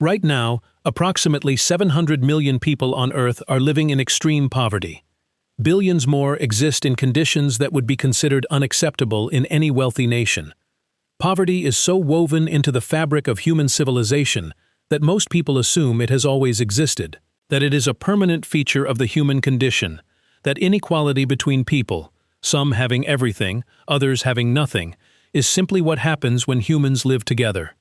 Right now, approximately 700 million people on Earth are living in extreme poverty. Billions more exist in conditions that would be considered unacceptable in any wealthy nation. Poverty is so woven into the fabric of human civilization that most people assume it has always existed, that it is a permanent feature of the human condition, that inequality between people, some having everything, others having nothing, is simply what happens when humans live together.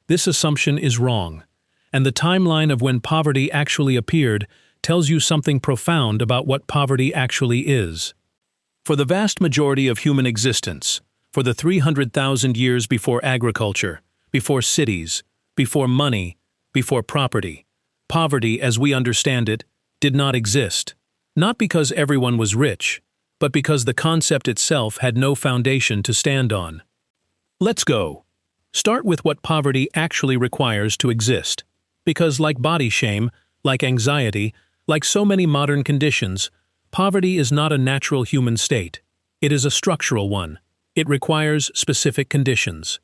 This assumption is wrong, and the timeline of when poverty actually appeared tells you something profound about what poverty actually is. For the vast majority of human existence, for the 300,000 years before agriculture, before cities, before money, before property, poverty, as we understand it, did not exist. Not because everyone was rich, but because the concept itself had no foundation to stand on. Let's go. Start with what poverty actually requires to exist. Because like body shame, like anxiety, like so many modern conditions, poverty is not a natural human state. It is a structural one. It requires specific conditions.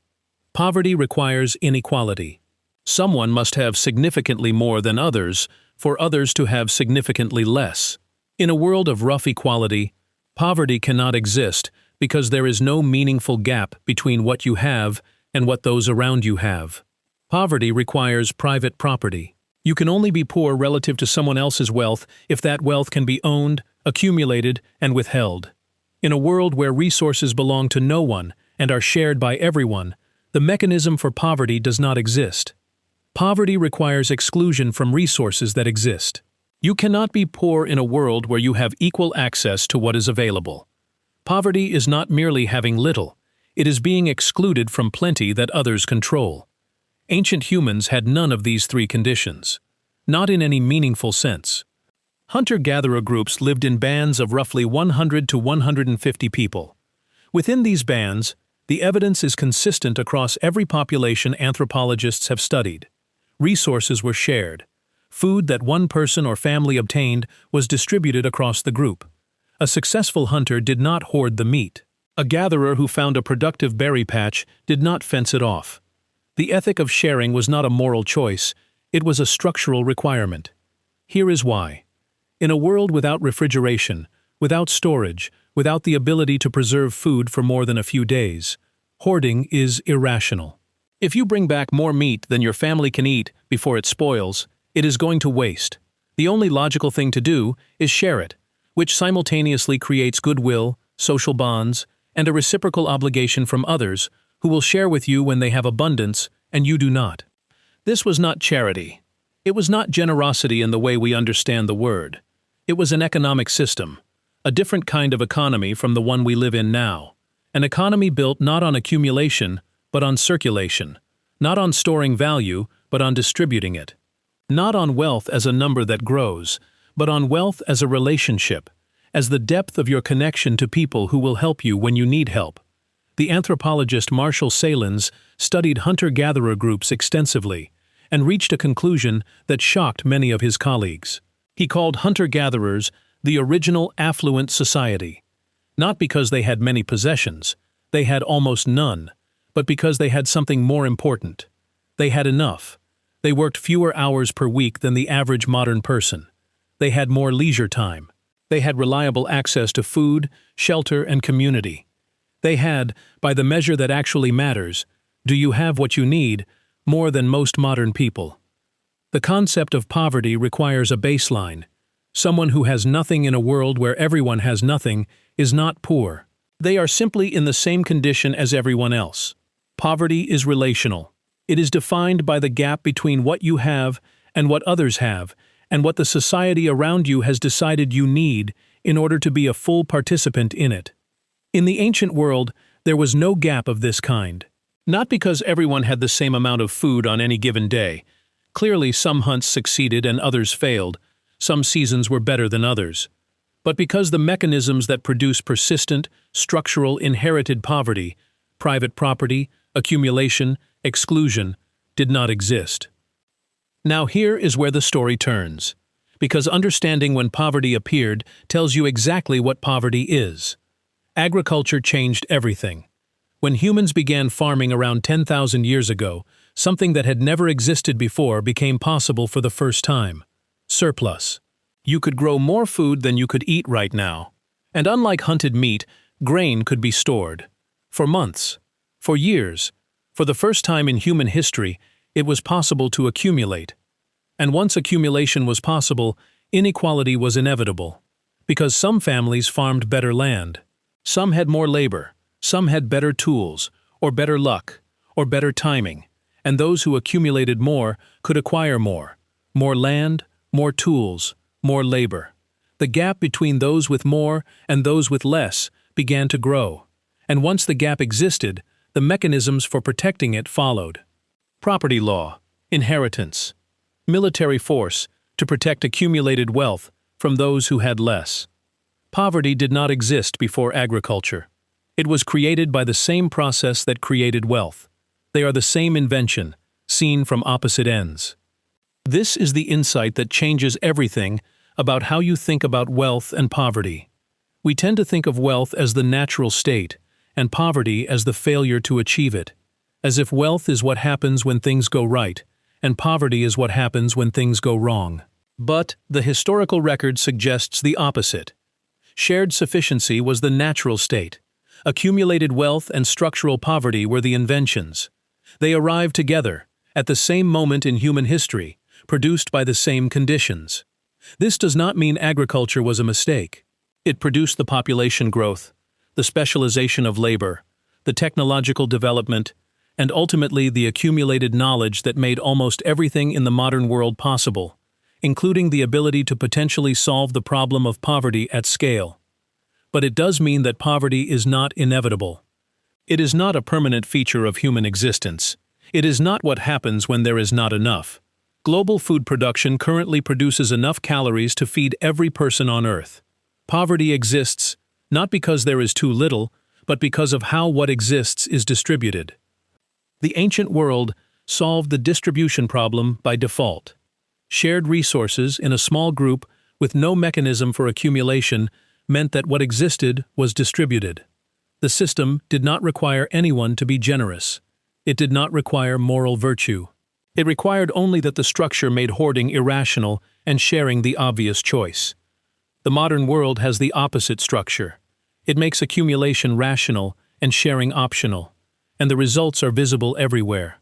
Poverty requires inequality. Someone must have significantly more than others for others to have significantly less. In a world of rough equality, poverty cannot exist because there is no meaningful gap between what you have and what those around you have. Poverty requires private property. You can only be poor relative to someone else's wealth if that wealth can be owned, accumulated, and withheld. In a world where resources belong to no one and are shared by everyone, the mechanism for poverty does not exist. Poverty requires exclusion from resources that exist. You cannot be poor in a world where you have equal access to what is available. Poverty is not merely having little, it is being excluded from plenty that others control. Ancient humans had none of these three conditions, not in any meaningful sense. Hunter-gatherer groups lived in bands of roughly 100 to 150 people. Within these bands, the evidence is consistent across every population anthropologists have studied. Resources were shared. Food that one person or family obtained was distributed across the group. A successful hunter did not hoard the meat. A gatherer who found a productive berry patch did not fence it off. The ethic of sharing was not a moral choice, it was a structural requirement. Here is why. In a world without refrigeration, without storage, without the ability to preserve food for more than a few days, hoarding is irrational. If you bring back more meat than your family can eat before it spoils, it is going to waste. The only logical thing to do is share it, which simultaneously creates goodwill, social bonds, and a reciprocal obligation from others who will share with you when they have abundance and you do not. This was not charity. It was not generosity in the way we understand the word. It was an economic system, a different kind of economy from the one we live in now. An economy built not on accumulation, but on circulation. Not on storing value, but on distributing it. Not on wealth as a number that grows, but on wealth as a relationship, as the depth of your connection to people who will help you when you need help. The anthropologist Marshall Sahlins studied hunter-gatherer groups extensively and reached a conclusion that shocked many of his colleagues. He called hunter-gatherers the original affluent society, not because they had many possessions, they had almost none, but because they had something more important. They had enough. They worked fewer hours per week than the average modern person. They had more leisure time. They had reliable access to food, shelter, and community. They had, by the measure that actually matters, do you have what you need, more than most modern people. The concept of poverty requires a baseline. Someone who has nothing in a world where everyone has nothing is not poor. They are simply in the same condition as everyone else. Poverty is relational. It is defined by the gap between what you have and what others have, and what the society around you has decided you need in order to be a full participant in it. In the ancient world, there was no gap of this kind. Not because everyone had the same amount of food on any given day. Clearly, some hunts succeeded and others failed. Some seasons were better than others. But because the mechanisms that produce persistent, structural, inherited poverty, private property, accumulation, exclusion, did not exist. Now here is where the story turns, because understanding when poverty appeared tells you exactly what poverty is. Agriculture changed everything. When humans began farming around 10,000 years ago, Something that had never existed before became possible for the first time. Surplus. You could grow more food than you could eat right now. And unlike hunted meat, grain could be stored. For months. For years. For the first time in human history, it was possible to accumulate. And once accumulation was possible, inequality was inevitable. Because some families farmed better land. Some had more labor. Some had better tools, or better luck, or better timing. And those who accumulated more could acquire more. More land, more tools, more labor. The gap between those with more and those with less began to grow. And once the gap existed, the mechanisms for protecting it followed. Property law, inheritance, military force to protect accumulated wealth from those who had less. Poverty did not exist before agriculture. It was created by the same process that created wealth. They are the same invention, seen from opposite ends. This is the insight that changes everything about how you think about wealth and poverty. We tend to think of wealth as the natural state, and poverty as the failure to achieve it, as if wealth is what happens when things go right, and poverty is what happens when things go wrong. But the historical record suggests the opposite. Shared sufficiency was the natural state. Accumulated wealth and structural poverty were the inventions. They arrived together, at the same moment in human history, produced by the same conditions. This does not mean agriculture was a mistake. It produced the population growth, the specialization of labor, the technological development, and ultimately the accumulated knowledge that made almost everything in the modern world possible, including the ability to potentially solve the problem of poverty at scale. But it does mean that poverty is not inevitable. It is not a permanent feature of human existence. It is not what happens when there is not enough. Global food production currently produces enough calories to feed every person on Earth. Poverty exists, not because there is too little, but because of how what exists is distributed. The ancient world solved the distribution problem by default. Shared resources in a small group with no mechanism for accumulation meant that what existed was distributed. The system did not require anyone to be generous. It did not require moral virtue. It required only that the structure made hoarding irrational and sharing the obvious choice. The modern world has the opposite structure. It makes accumulation rational and sharing optional, and the results are visible everywhere.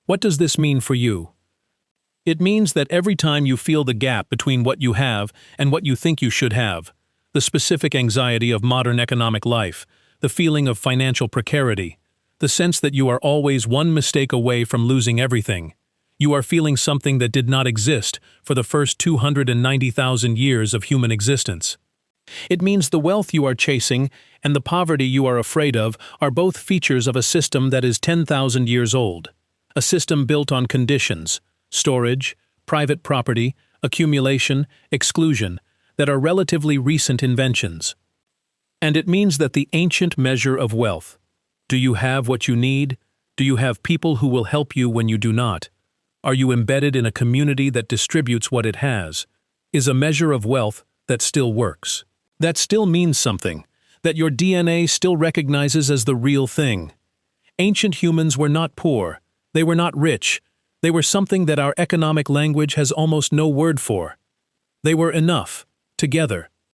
What does this mean for you? It means that every time you feel the gap between what you have and what you think you should have, the specific anxiety of modern economic life, the feeling of financial precarity, the sense that you are always one mistake away from losing everything, you are feeling something that did not exist for the first 290,000 years of human existence. It means the wealth you are chasing and the poverty you are afraid of are both features of a system that is 10,000 years old, a system built on conditions, storage, private property, accumulation, exclusion, that are relatively recent inventions. And it means that the ancient measure of wealth, do you have what you need? Do you have people who will help you when you do not? Are you embedded in a community that distributes what it has? Is a measure of wealth that still works. That still means something, that your DNA still recognizes as the real thing. Ancient humans were not poor, they were not rich, they were something that our economic language has almost no word for. They were enough, together,